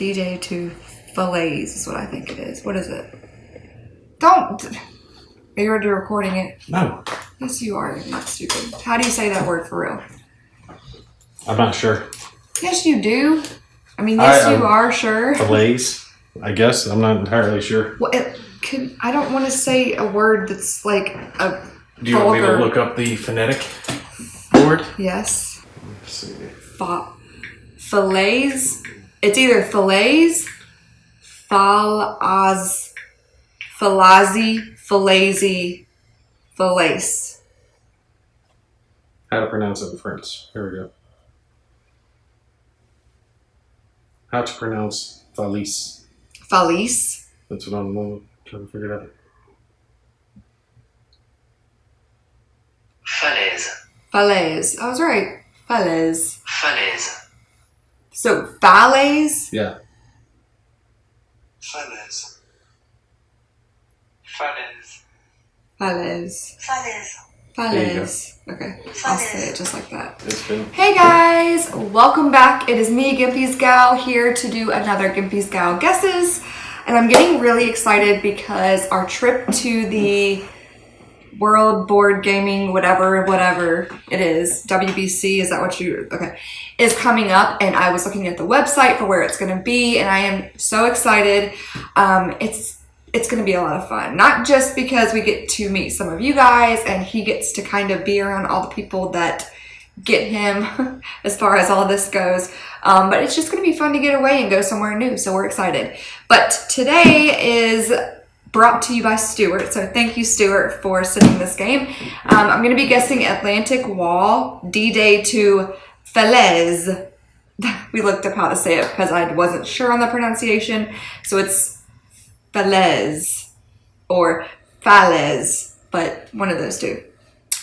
D-Day to Falaise is what I think it is. What is it? Don't. Are you already recording it? No. Yes, you are. You're not stupid. How do you say that word for real? I'm not sure. Yes, you do. I mean, yes, you are sure. Falaise, I guess. I'm not entirely sure. Well, I don't want to say a word that's like a Do you want me to look up the phonetic board? Yes. Let's see. Falaise. It's either Falaise, Falaise, Falaise. How to pronounce it in French. Here we go. How to pronounce Falaise. Falaise. That's what I'm trying to figure out. Falaise. Falaise. I was right. Falaise. Falaise. So, Falaise? Yeah. Falaise. Falaise. Falaise. Falaise. Falaise. Okay, I'll say it just like that. It's been. Hey guys, welcome back. It is me, Gimpys Gal, here to do another Gimpys Gal Guesses. And I'm getting really excited because our trip to the World Board Gaming, whatever it is, WBC, is that what you, okay, is coming up. And I was looking at the website for where it's going to be, and I am so excited. It's going to be a lot of fun, not just because we get to meet some of you guys and he gets to kind of be around all the people that get him as far as all this goes, but it's just going to be fun to get away and go somewhere new, so we're excited. But today is brought to you by Stuart, so thank you, Stuart, for sending this game. I'm going to be guessing Atlantic Wall, D-Day to Falaise. We looked up how to say it because I wasn't sure on the pronunciation, so it's Falaise or Falaise, but one of those two.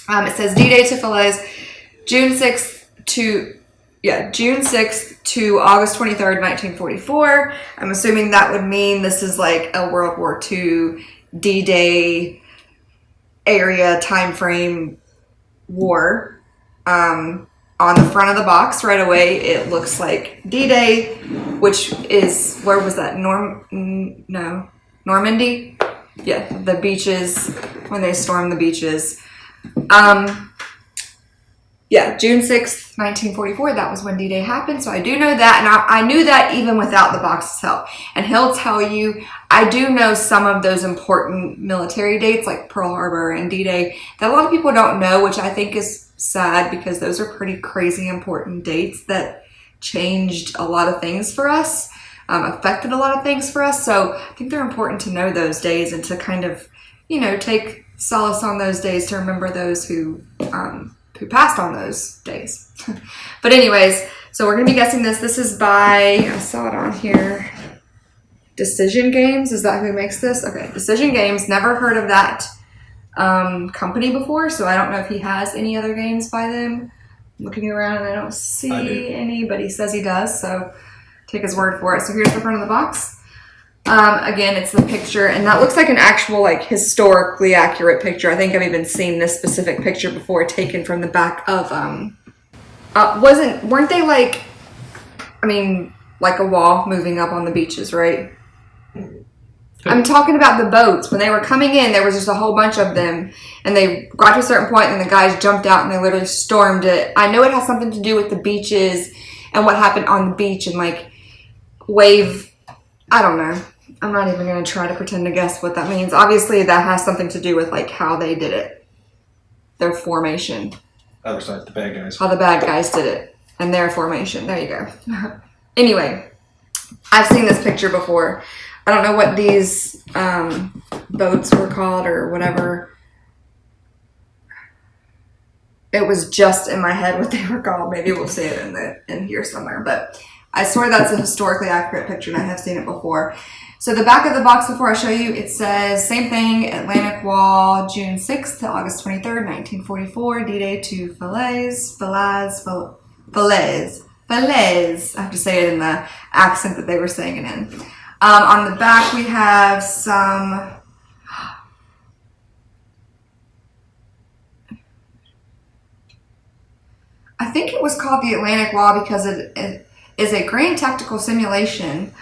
It says D-Day to Falaise, June 6th to August 23rd, 1944. I'm assuming that would mean this is like a World War II D-Day area time frame war. On the front of the box right away, it looks like D-Day, which is, where was that? Normandy? Yeah, the beaches, when they stormed the beaches. Yeah, June 6th, 1944, that was when D-Day happened, so I do know that, and I knew that even without the box's help. And he'll tell you, I do know some of those important military dates, like Pearl Harbor and D-Day, that a lot of people don't know, which I think is sad, because those are pretty crazy important dates that changed a lot of things for us, affected a lot of things for us, so I think they're important to know those days and to kind of, you know, take solace on those days to remember those who passed on those days. But anyways, so we're going to be guessing this. This is by, I saw it on here, Decision Games. Is that who makes this? Okay, Decision Games. Never heard of that company before, so I don't know if he has any other games by them. I'm looking around and I don't see any, but he says he does, so take his word for it. So here's the front of the box. Again, it's the picture, and that looks like an actual, like, historically accurate picture. I think I've even seen this specific picture before, taken from the back of, weren't they like, I mean, like a wall moving up on the beaches, right? I'm talking about the boats. When they were coming in, there was just a whole bunch of them, and they got to a certain point, and the guys jumped out, and they literally stormed it. I know it has something to do with the beaches and what happened on the beach, and, like, wave, I don't know. I'm not even going to try to pretend to guess what that means. Obviously, that has something to do with, like, how they did it. Their formation. Other side, the bad guys. How the bad guys did it. And their formation. There you go. Anyway, I've seen this picture before. I don't know what these boats were called or whatever. It was just in my head what they were called. Maybe we'll see it in here somewhere. But I swear that's a historically accurate picture, and I have seen it before. So the back of the box, before I show you, it says, same thing, Atlantic Wall, June 6th to August 23rd, 1944, D-Day to Falaise. I have to say it in the accent that they were saying it in. On the back, we have some... I think it was called the Atlantic Wall because it is a grand tactical simulation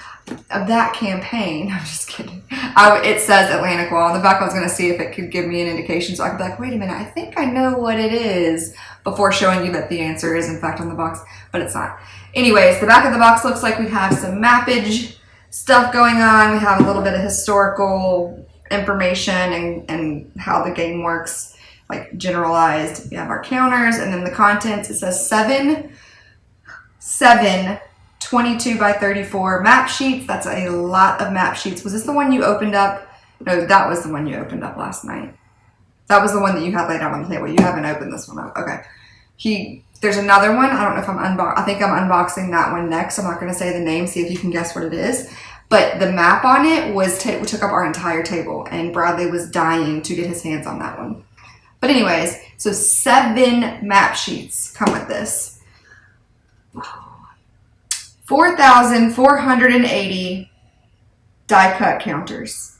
of that campaign. I'm just kidding. It says Atlantic Wall. On the back, I was going to see if it could give me an indication, so I could be like, wait a minute, I think I know what it is, before showing you that the answer is in fact on the box, but it's not. Anyways, the back of the box looks like we have some mappage stuff going on. We have a little bit of historical information and how the game works, like generalized. We have our counters, and then the contents. It says seven 22 by 34 map sheets. That's a lot of map sheets. Was this the one you opened up? No, that was the one you opened up last night. That was the one that you had laid out on the table. You haven't opened this one up. Okay. There's another one. I don't know if I think I'm unboxing that one next. I'm not going to say the name. See if you can guess what it is. But the map on it took up our entire table, and Bradley was dying to get his hands on that one. But anyways, so 7 map sheets come with this. 4,480 die cut counters.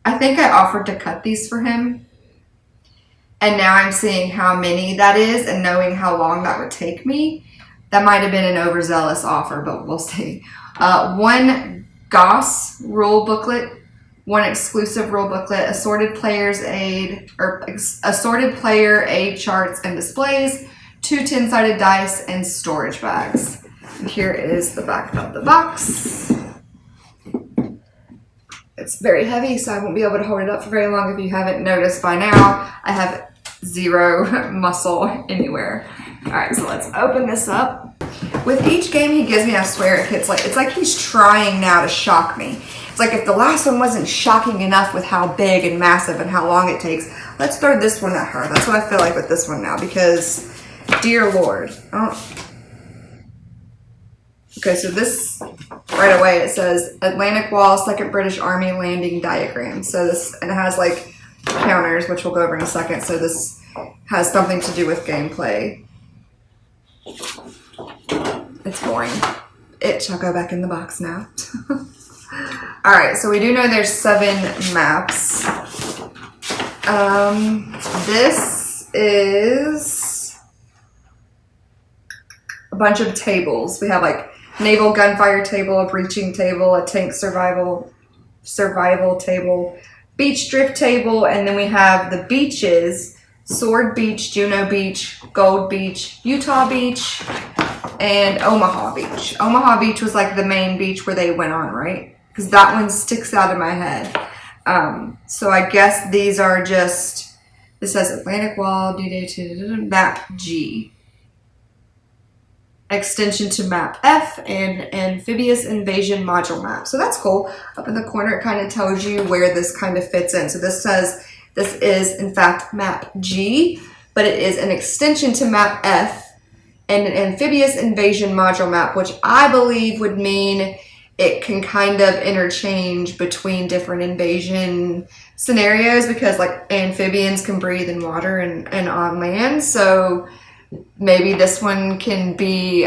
I think I offered to cut these for him. And now I'm seeing how many that is and knowing how long that would take me. That might have been an overzealous offer, but we'll see. 1 Goss rule booklet, 1 exclusive rule booklet, assorted player aid charts and displays, 2 10-sided dice, and storage bags. And here is the back of the box. It's very heavy, so I won't be able to hold it up for very long. If you haven't noticed by now, I have 0 muscle anywhere. All right, so let's open this up. With each game he gives me, I swear, it's like he's trying now to shock me. It's like if the last one wasn't shocking enough with how big and massive and how long it takes, let's throw this one at her. That's what I feel like with this one now, because, dear Lord. Oh. Okay, so this, right away, it says Atlantic Wall, 2nd British Army Landing Diagram. So this, and it has like counters, which we'll go over in a second. So this has something to do with gameplay. It's boring. I'll go back in the box now. All right, so we do know there's 7 maps. This is a bunch of tables. We have like naval gunfire table, a breaching table, a tank survival table, beach drift table, and then we have the beaches: Sword Beach, Juno Beach, Gold Beach, Utah Beach, and Omaha Beach. Omaha Beach was like the main beach where they went on, right? Because that one sticks out in my head. So I guess these are just, this says Atlantic Wall, D-Day to map G. Extension to map F and amphibious invasion module map. So that's cool. Up in the corner, it kind of tells you where this kind of fits in. So this says this is in fact map G, but it is an extension to map F and an amphibious invasion module map, which I believe would mean it can kind of interchange between different invasion scenarios, because like amphibians can breathe in water and on land. So maybe this one can be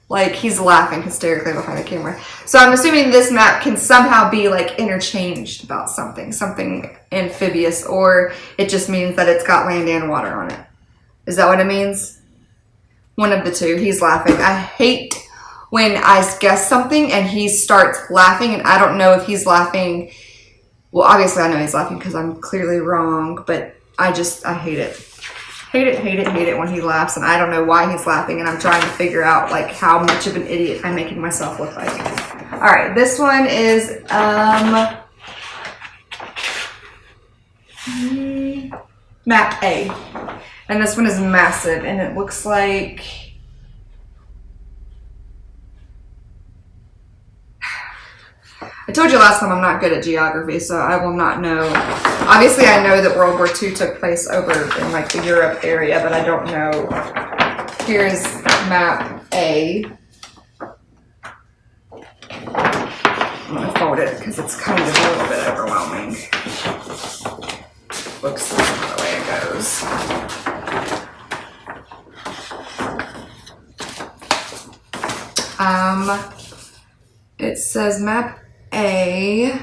like, he's laughing hysterically behind the camera. So I'm assuming this map can somehow be like interchanged about something amphibious, or it just means that it's got land and water on it. Is that what it means? One of the two. He's laughing. I hate when I guess something and he starts laughing and I don't know if he's laughing. Well, obviously I know he's laughing because I'm clearly wrong, but I hate it. Hate it when he laughs, and I don't know why he's laughing, and I'm trying to figure out like how much of an idiot I'm making myself look like. All right, this one is map A, and this one is massive, and it looks like I told you last time I'm not good at geography, so I will not know. Obviously, I know that World War II took place over in like the Europe area, but I don't know. Here's map A. I'm going to fold it because it's kind of a little bit overwhelming. Looks like the way it goes. It says map A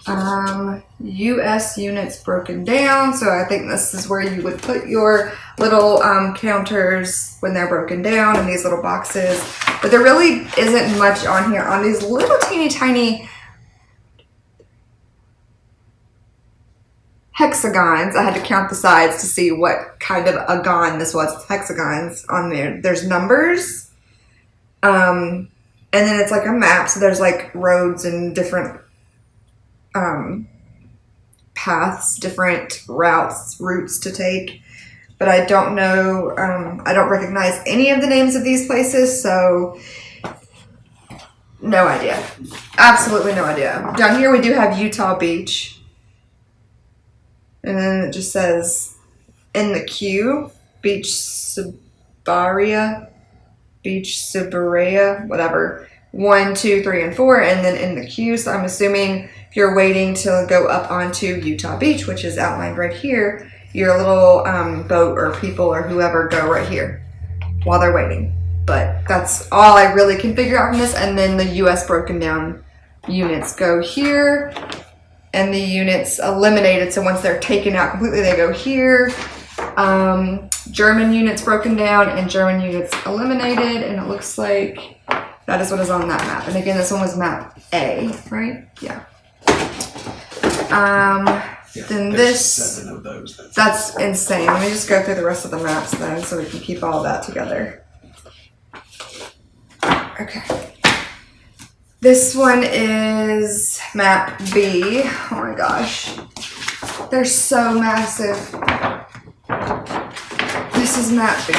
US units broken down. So I think this is where you would put your little counters when they're broken down in these little boxes. But there really isn't much on here on these little teeny tiny hexagons. I had to count the sides to see what kind of a gon this was. It's hexagons on there. There's numbers. And then it's like a map. So there's like roads and different paths, different routes to take. But I don't know, I don't recognize any of the names of these places, so no idea. Absolutely no idea. Down here we do have Utah Beach. And then it just says in the queue, Beach Sibaria, whatever. 1, 2, 3, and 4, and then in the queue. So I'm assuming if you're waiting to go up onto Utah Beach, which is outlined right here, your little boat or people or whoever go right here while they're waiting. But that's all I really can figure out from this. And then the US broken down units go here, and the units eliminated. So once they're taken out completely, they go here. German units broken down and German units eliminated, and it looks like that is what is on that map. And again, this one was map A, right? Yeah. Then this, 7 of those. that's insane. Let me just go through the rest of the maps then so we can keep all of that together. Okay. This one is map B. Oh my gosh. They're so massive. This is map B.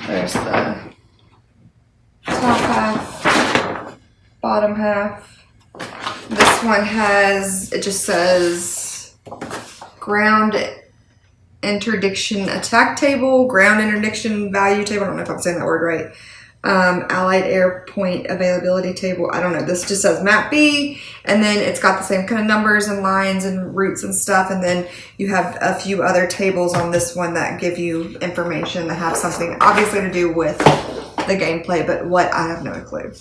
There's the top half, bottom half. This one has, it just says ground interdiction attack table, ground interdiction value table. I don't know if I'm saying that word right. Allied air point availability table. I don't know. This just says map B, and then it's got the same kind of numbers and lines and routes and stuff. And then you have a few other tables on this one that give you information that have something obviously to do with the gameplay, but what, I have no clue.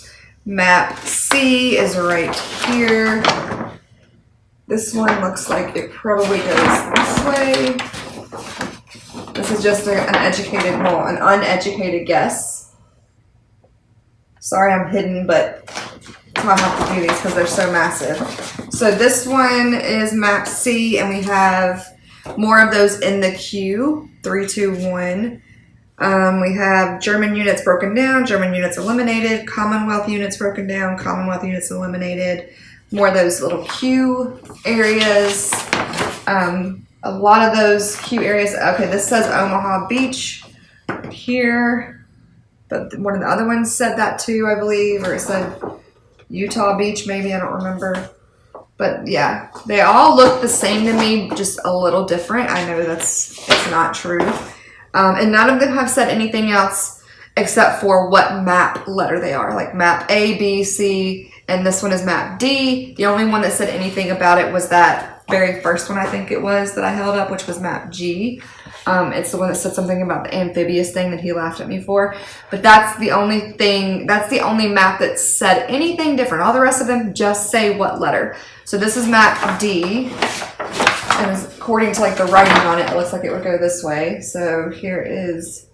Map C is right here. This one looks like it probably goes this way. This is just an uneducated guess. Sorry I'm hidden, but that's how I have to do these because they're so massive. So this one is map C, and we have more of those in the queue. 3, 2, 1. We have German units broken down, German units eliminated, Commonwealth units broken down, Commonwealth units eliminated. More of those little queue areas. A lot of those queue areas. Okay, this says Omaha Beach here. But one of the other ones said that too, I believe, or it said Utah Beach, maybe, I don't remember. But yeah, they all look the same to me, just a little different. I know it's not true. And none of them have said anything else except for what map letter they are, like map A, B, C, and this one is map D. The only one that said anything about it was that very first one, I think it was, that I held up, which was map G. It's the one that said something about the amphibious thing that he laughed at me for. But that's the only thing, that's the only map that said anything different. All the rest of them just say what letter. So this is map D. And according to like the writing on it, it looks like it would go this way. So here is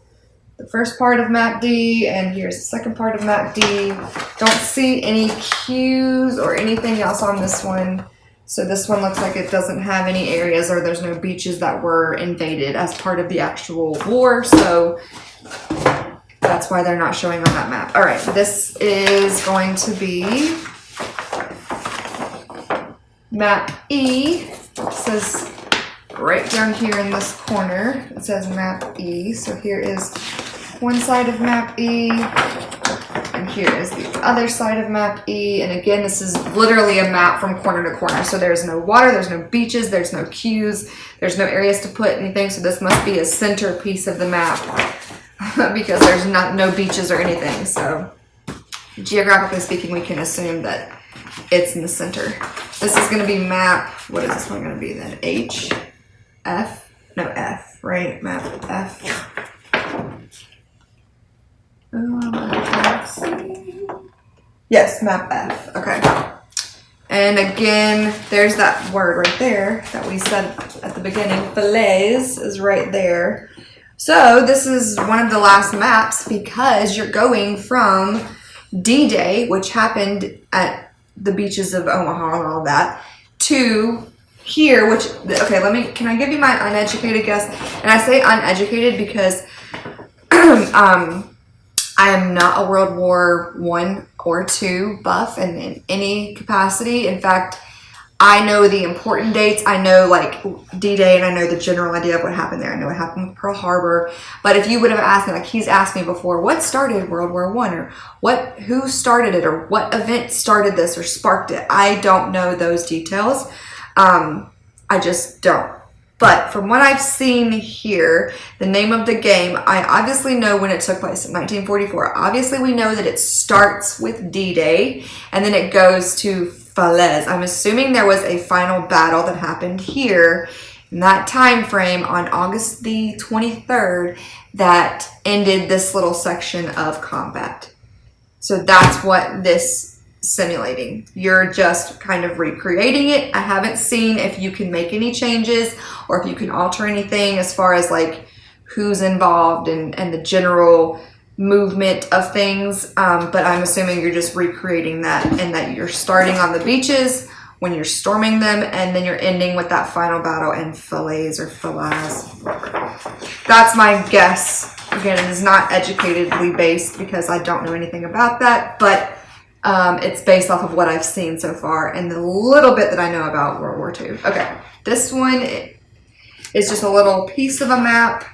the first part of map D, and here's the second part of map D. Don't see any cues or anything else on this one. So this one looks like it doesn't have any areas, or there's no beaches that were invaded as part of the actual war. So that's why they're not showing on that map. All right, this is going to be map E. It says right down here in this corner, it says map E. So here is one side of map E, and here is the other side of map E. And again, this is literally a map from corner to corner. So there's no water, there's no beaches, there's no queues, there's no areas to put anything. So this must be a centerpiece of the map because there's no beaches or anything. So geographically speaking, we can assume that it's in the center. This is going to be map, what is this one going to be then? H? F? No, F, right? Map F. Let's see. Yes, map F. Okay. And again, there's that word right there that we said at the beginning. Falaise is right there. So this is one of the last maps because you're going from D-Day, which happened at the beaches of Omaha and all that, to here, which, okay, can I give you my uneducated guess? And I say uneducated because I am not a World War I or II buff in any capacity. In fact, I know the important dates. I know like D-Day, and I know the general idea of what happened there. I know what happened with Pearl Harbor. But if you would have asked me, like he's asked me before, what started World War I, or who started it, or what event started this or sparked it, I don't know those details. I just don't. But from what I've seen here, the name of the game, I obviously know when it took place in 1944. Obviously, we know that it starts with D-Day and then it goes to Falaise. I'm assuming there was a final battle that happened here in that time frame on August the 23rd that ended this little section of combat. So that's what this simulating. You're just kind of recreating it. I haven't seen if you can make any changes or if you can alter anything as far as like who's involved and the general movement of things. But I'm assuming you're just recreating that and that you're starting on the beaches when you're storming them and then you're ending with that final battle in Falaise or Falaise. That's my guess. Again, it is not educatedly based because I don't know anything about that, but it's based off of what I've seen so far and the little bit that I know about World War II. Okay, this one is just a little piece of a map.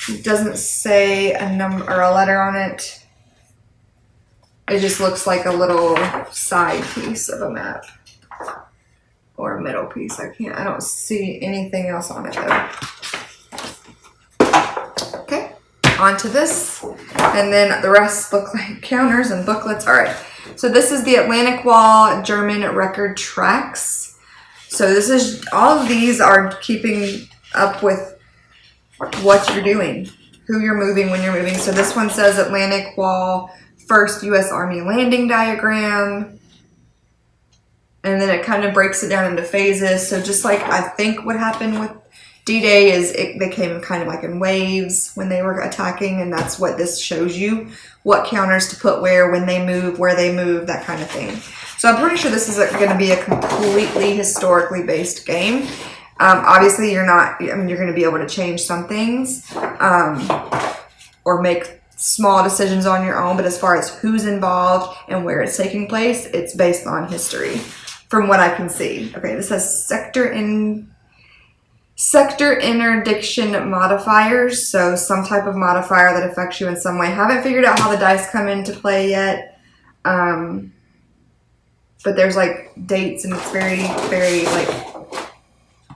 It doesn't say a number or a letter on it. It just looks like a little side piece of a map or a middle piece. I don't see anything else on it though. Okay, on to this. And then the rest look like counters and booklets. All right. So this is the Atlantic Wall German record tracks. So this is, all of these are keeping up with what you're doing, who you're moving when you're moving. So this one says Atlantic Wall, first U.S. Army landing diagram. And then it kind of breaks it down into phases. So just like I think what happened with D-Day is they came kind of like in waves when they were attacking, and that's what this shows you, what counters to put where, when they move, where they move, that kind of thing. So I'm pretty sure this is going to be a completely historically based game. Obviously you're going to be able to change some things or make small decisions on your own, but as far as who's involved and where it's taking place, it's based on history from what I can see. Okay, this says sector interdiction modifiers, so some type of modifier that affects you in some way. Haven't figured out how the dice come into play yet, but there's like dates and it's very, very like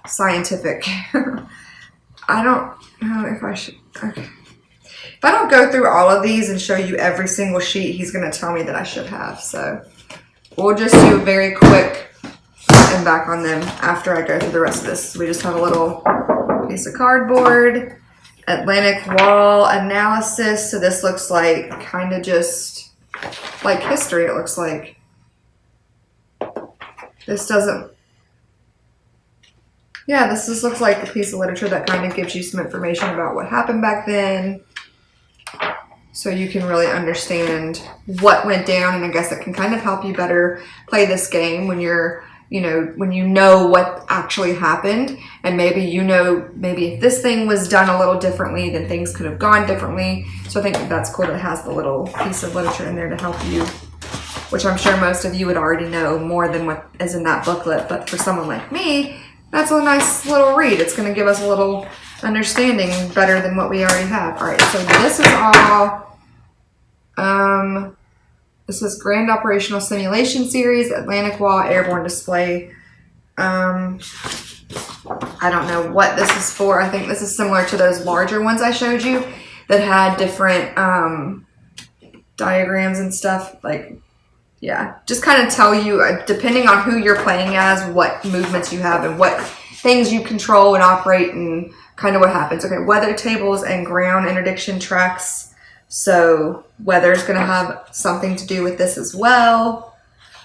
scientific. I don't know if I should, okay. If I don't go through all of these and show you every single sheet, he's going to tell me that I should have, so we'll just do a very quick and back on them after I go through the rest of this. We just have a little piece of cardboard, Atlantic Wall analysis. So this looks like kind of just like history, it looks like. This doesn't, yeah, this just looks like a piece of literature that kind of gives you some information about what happened back then. So you can really understand what went down, and I guess it can kind of help you better play this game when you're, when you know what actually happened, and maybe maybe if this thing was done a little differently, then things could have gone differently. So I think that's cool that it has the little piece of literature in there to help you, which I'm sure most of you would already know more than what is in that booklet. But for someone like me, that's a nice little read. It's going to give us a little understanding better than what we already have. All right, so this is all, this is Grand Operational Simulation Series, Atlantic Wall Airborne Display. I don't know what this is for. I think this is similar to those larger ones I showed you that had different diagrams and stuff. Like, yeah, just kind of tell you, depending on who you're playing as, what movements you have and what things you control and operate and kind of what happens. Okay, weather tables and ground interdiction tracks. So weather is going to have something to do with this as well.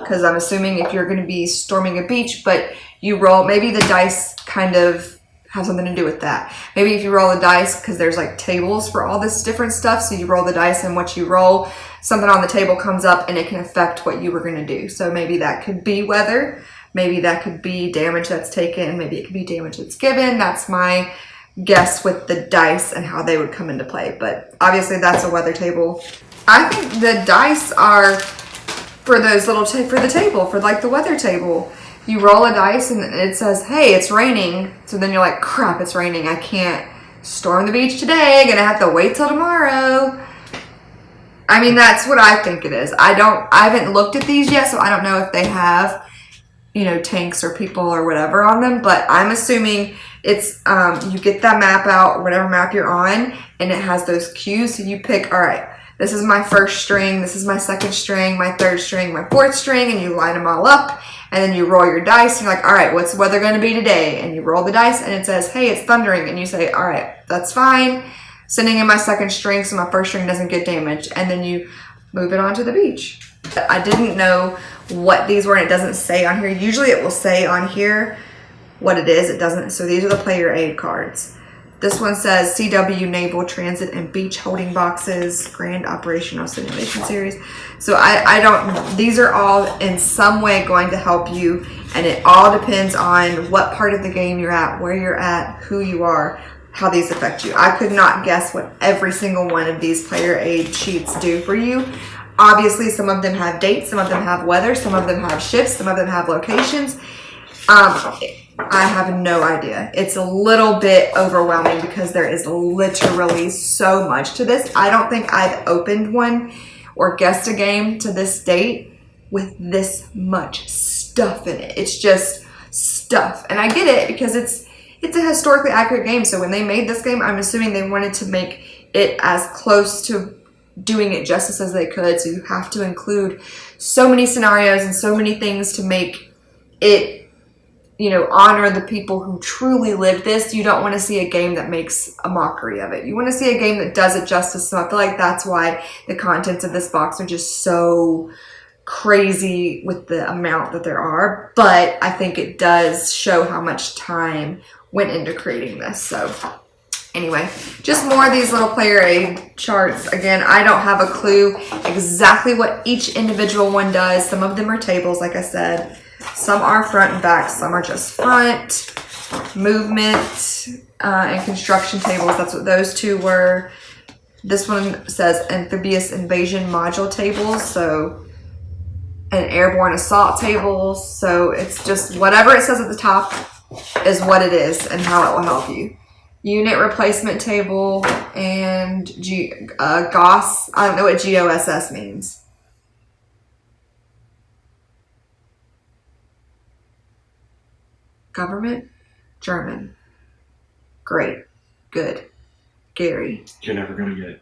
because I'm assuming if you're going to be storming a beach, but you roll, maybe the dice kind of have something to do with that. Maybe if you roll the dice, because there's like tables for all this different stuff, so you roll the dice and what you roll, something on the table comes up and it can affect what you were going to do. So maybe that could be weather, maybe that could be damage that's taken, maybe it could be damage that's given. That's my guess with the dice and how they would come into play, but obviously that's a weather table. I think the dice are for those little for the table, for like the weather table. You roll a dice and it says, hey, it's raining. So then you're like, crap, it's raining. I can't storm the beach today. Gonna have to wait till tomorrow. I mean, that's what I think it is. I haven't looked at these yet, so I don't know if they have, you know, tanks or people or whatever on them, but I'm assuming it's, you get that map out, whatever map you're on, and it has those cues. So you pick, all right, this is my first string, this is my second string, my third string, my fourth string, and you line them all up, and then you roll your dice, and you're like, all right, what's the weather going to be today? And you roll the dice, and it says, hey, it's thundering, and you say, all right, that's fine. Sending in my second string so my first string doesn't get damaged, and then you move it onto the beach. I didn't know what these were, and it doesn't say on here. Usually it will say on here what it is. It doesn't. So these are the player aid cards. This one says CW Naval Transit and Beach Holding Boxes, Grand Operational Simulation Series. So I don't, these are all in some way going to help you, and it all depends on what part of the game you're at, where you're at, who you are, how these affect you. I could not guess what every single one of these player aid sheets do for you. Obviously, some of them have dates, some of them have weather, some of them have shifts, some of them have locations. I have no idea. It's a little bit overwhelming because there is literally so much to this. I don't think I've opened one or guessed a game to this date with this much stuff in it. It's just stuff. And I get it because it's a historically accurate game. So when they made this game, I'm assuming they wanted to make it as close to doing it justice as they could. So you have to include so many scenarios and so many things to make it, you know, honor the people who truly lived this. You don't want to see a game that makes a mockery of it. You want to see a game that does it justice. So I feel like that's why the contents of this box are just so crazy with the amount that there are. But I think it does show how much time went into creating this. So anyway, just more of these little player aid charts. Again, I don't have a clue exactly what each individual one does. Some of them are tables, like I said. Some are front and back. Some are just front. Movement and construction tables. That's what those two were. This one says amphibious invasion module tables. So an airborne assault table. So it's just whatever it says at the top is what it is and how it will help you. Unit replacement table and GOSS. I don't know what GOSS means. Government? German. Great. Good. Gary. You're never going to get it.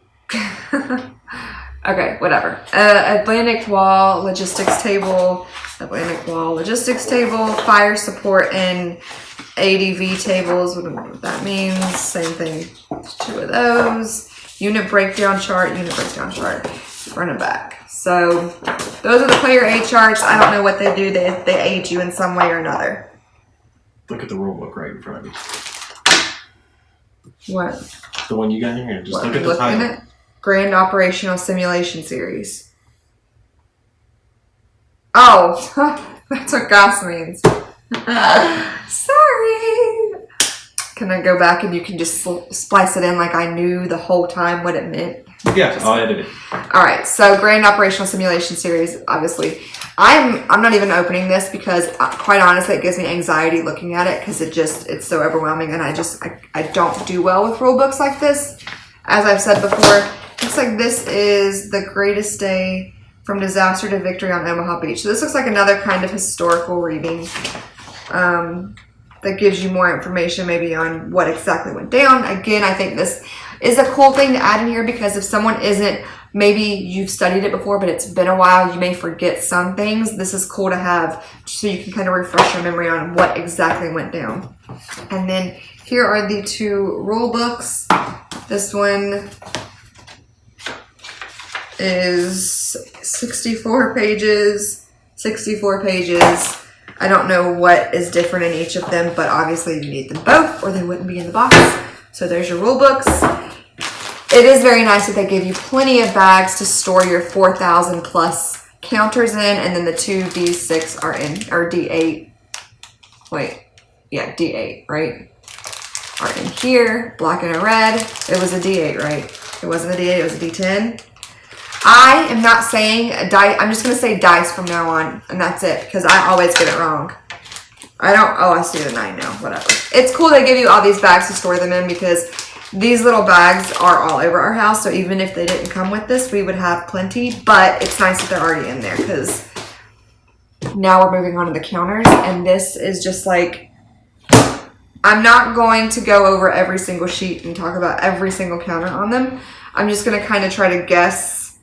Okay, whatever. Atlantic Wall Logistics Table. Atlantic Wall Logistics Table. Fire Support and ADV tables. We don't know what that means. Same thing. There's two of those. Unit breakdown chart. Unit breakdown chart. Front and back. So those are the player aid charts. I don't know what they do. They aid you in some way or another. Look at the rule book right in front of you. What? The one you got in here. Just What, look at the title. it? Grand Operational Simulation Series. Oh, that's what GOSS means. Sorry. Can I go back and you can just splice it in like I knew the whole time what it meant? Yeah, I'll edit it. All right, so Grand Operational Simulation Series, obviously. I'm not even opening this because, quite honestly, it gives me anxiety looking at it because it's so overwhelming, and I don't do well with rule books like this. As I've said before, looks like this is the greatest day from disaster to victory on Omaha Beach. So this looks like another kind of historical reading that gives you more information maybe on what exactly went down. Again, I think this is a cool thing to add in here because if someone isn't, maybe you've studied it before, but it's been a while, you may forget some things. This is cool to have so you can kind of refresh your memory on what exactly went down. And then here are the two rule books. This one is 64 pages, 64 pages. I don't know what is different in each of them, but obviously you need them both or they wouldn't be in the box. So there's your rule books. It is very nice that they give you plenty of bags to store your 4,000 plus counters in, and then the 2 D6 are in, or D8. Wait, yeah, D8, right? Are in here, black and a red. It was a D8, right? It wasn't a D8, it was a D10. I am not saying a dice, I'm just going to say dice from now on, and that's it, because I always get it wrong. I see the 9 now, whatever. It's cool they give you all these bags to store them in, because these little bags are all over our house, so even if they didn't come with this, we would have plenty, but it's nice that they're already in there, because now we're moving on to the counters, and this is just like, I'm not going to go over every single sheet and talk about every single counter on them. I'm just going to kind of try to guess,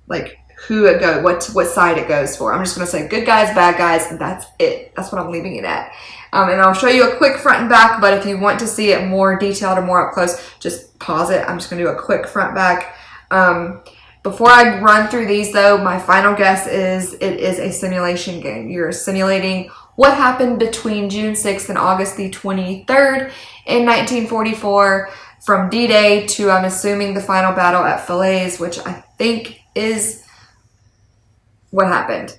like, who it goes, what side it goes for. I'm just going to say good guys, bad guys, and that's it. That's what I'm leaving it at. And I'll show you a quick front and back, but if you want to see it more detailed or more up close, just pause it. I'm just going to do a quick front back. Before I run through these, though, my final guess is it is a simulation game. You're simulating what happened between June 6th and August the 23rd in 1944 from D-Day to, I'm assuming, the final battle at Falaise, which I think is what happened.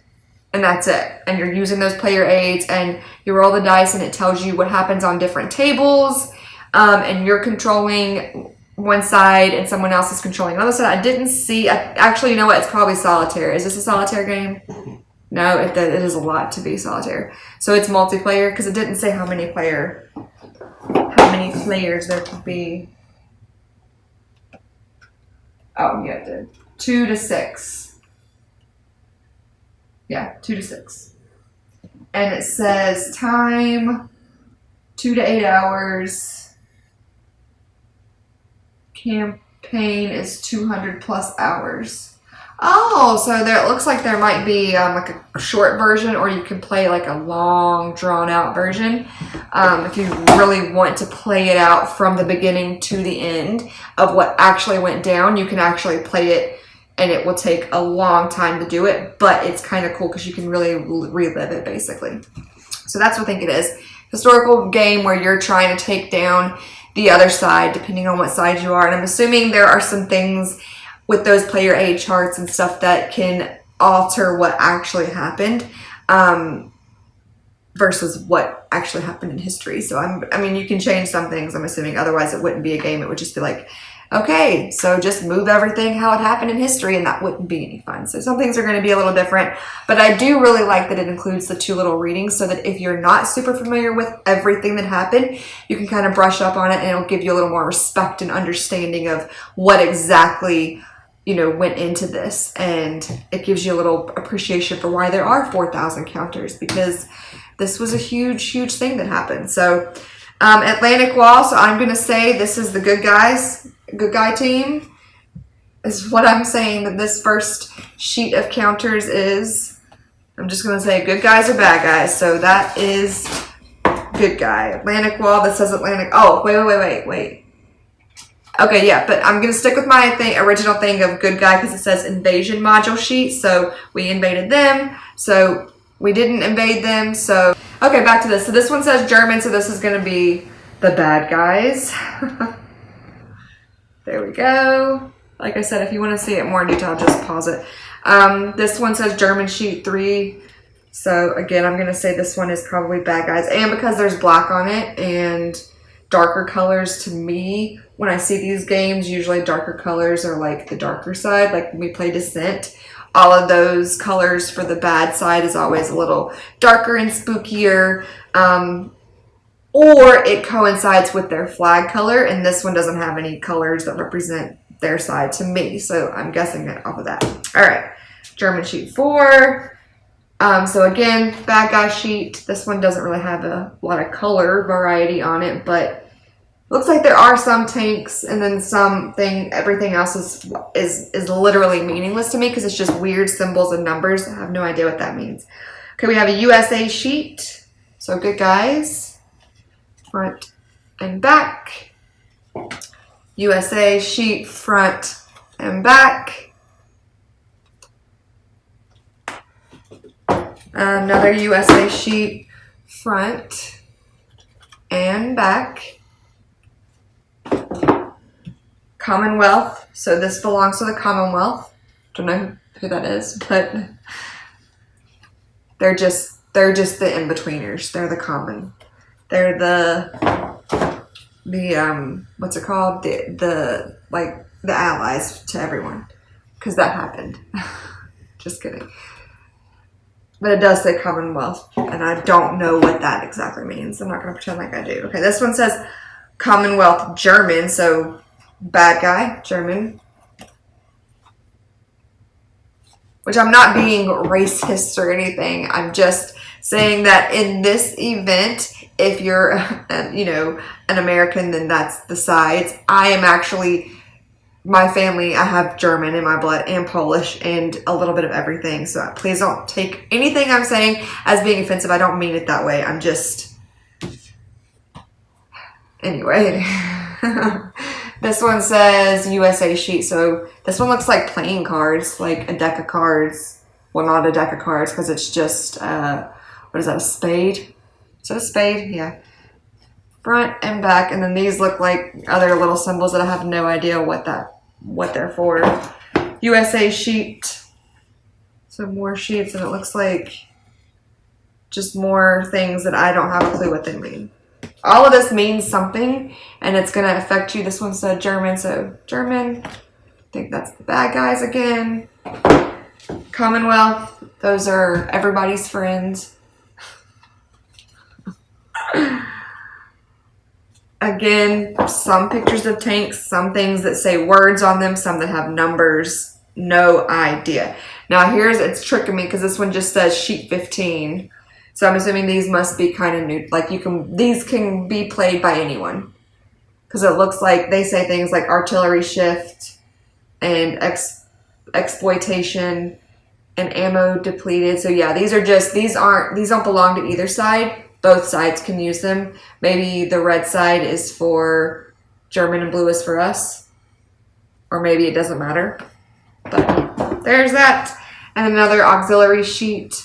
And that's it. And you're using those player aids, and you roll the dice, and it tells you what happens on different tables. And you're controlling one side, and someone else is controlling another side. I didn't see. Actually, you know what? It's probably solitaire. Is this a solitaire game? No, it is a lot to be solitaire. So it's multiplayer, because it didn't say how many players there could be. Oh, yeah, it did. 2 to 6. Yeah, 2 to 6. And it says time 2 to 8 hours. Campaign is 200 plus hours. Oh, so there, it looks like there might be like a short version, or you can play like a long, drawn out version. If you really want to play it out from the beginning to the end of what actually went down, you can actually play it, and it will take a long time to do it, but it's kind of cool because you can really relive it, basically. So that's what I think it is. Historical game where you're trying to take down the other side, depending on what side you are. And I'm assuming there are some things with those player aid charts and stuff that can alter what actually happened versus what actually happened in history. So I mean, you can change some things, I'm assuming. Otherwise, it wouldn't be a game. It would just be like, okay, so just move everything how it happened in history, and that wouldn't be any fun. So some things are going to be a little different, but I do really like that it includes the 2 little readings, so that if you're not super familiar with everything that happened, you can kind of brush up on it, and it'll give you a little more respect and understanding of what exactly, you know, went into this. And it gives you a little appreciation for why there are 4,000 counters, because this was a huge, huge thing that happened. So Atlantic Wall, so I'm going to say this is the good guy team is what I'm saying that this first sheet of counters is. I'm just going to say good guys or bad guys. So that is good guy. Atlantic Wall, that says Atlantic. Oh, wait. Okay, yeah, but I'm going to stick with my original thing of good guy because it says invasion module sheet. So we invaded them. So we didn't invade them. So, okay, back to this. So this one says German. So this is going to be the bad guys. There we go. Like I said, if you want to see it more in detail, just pause it. This one says German sheet 3. So again, I'm going to say this one is probably bad guys. And because there's black on it and darker colors, to me, when I see these games, usually darker colors are like the darker side. Like when we play Descent, all of those colors for the bad side is always a little darker and spookier. Or it coincides with their flag color, and this one doesn't have any colors that represent their side to me. So I'm guessing it off of that. All right, German sheet 4. So again, bad guy sheet. This one doesn't really have a lot of color variety on it, but looks like there are some tanks, and then everything else is literally meaningless to me because it's just weird symbols and numbers. I have no idea what that means. Okay, we have a USA sheet. So good guys. Front and back. USA sheet, front and back. Another USA sheet, front and back. Commonwealth. So this belongs to the Commonwealth. Don't know who that is, but they're just the in-betweeners. They're the common. They're the what's it called? The allies to everyone. Because that happened. Just kidding. But it does say Commonwealth, and I don't know what that exactly means. I'm not going to pretend like I do. Okay, this one says Commonwealth German, so bad guy, German. Which I'm not being racist or anything. I'm just saying that in this event, if you're, an American, then that's the sides. I am actually... My family, I have German in my blood and Polish and a little bit of everything. So please don't take anything I'm saying as being offensive. I don't mean it that way. I'm just... Anyway. This one says USA sheet. So this one looks like playing cards, like a deck of cards. Well, not a deck of cards because it's just, what is that, a spade? Is that a spade? Yeah. Front and back, and then these look like other little symbols that I have no idea what they're for. USA sheet. Some more sheets, and it looks like just more things that I don't have a clue what they mean. All of this means something, and it's going to affect you. This one said German, so German. I think that's the bad guys again. Commonwealth. Those are everybody's friends. Again, some pictures of tanks, some things that say words on them, some that have numbers. No idea. Now it's tricking me because this one just says sheet 15. So I'm assuming these must be kind of new. Like these can be played by anyone. Because it looks like they say things like artillery shift and exploitation and ammo depleted. So yeah, these don't belong to either side. Both sides can use them. Maybe the red side is for German and blue is for us. Or maybe it doesn't matter. But there's that. And another auxiliary sheet.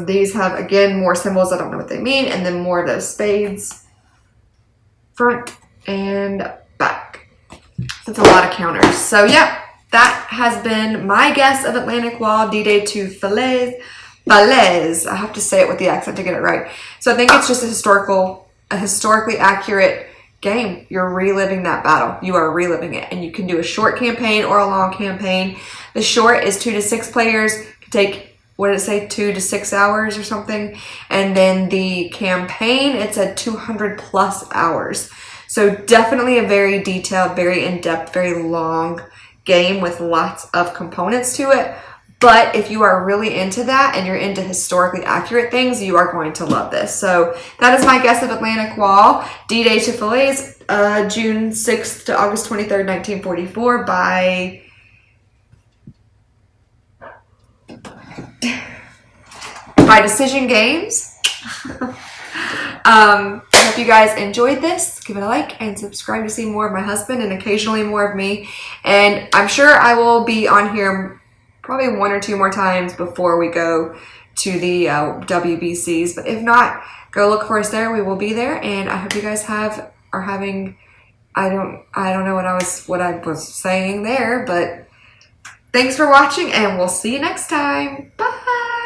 These have, again, more symbols. I don't know what they mean. And then more of those spades. Front and back. That's a lot of counters. So yeah, that has been my guess of Atlantic Wall D-Day to Falaise. I have to say it with the accent to get it right. So I think it's just a historically accurate game. You're reliving that battle. You are reliving it. And you can do a short campaign or a long campaign. The short is 2 to 6 players. It can take, what did it say, 2 to 6 hours or something. And then the campaign, it's at 200 plus hours. So definitely a very detailed, very in-depth, very long game with lots of components to it. But if you are really into that and you're into historically accurate things, you are going to love this. So that is my guess of Atlantic Wall, D-Day to Falaise, June 6th to August 23rd, 1944 by Decision Games. I hope you guys enjoyed this. Give it a like and subscribe to see more of my husband and occasionally more of me. And I'm sure I will be on here probably 1 or 2 more times before we go to the WBCs. But if not, go look for us there. We will be there. And I hope you guys are having, I don't know what I was saying there, but thanks for watching and we'll see you next time. Bye.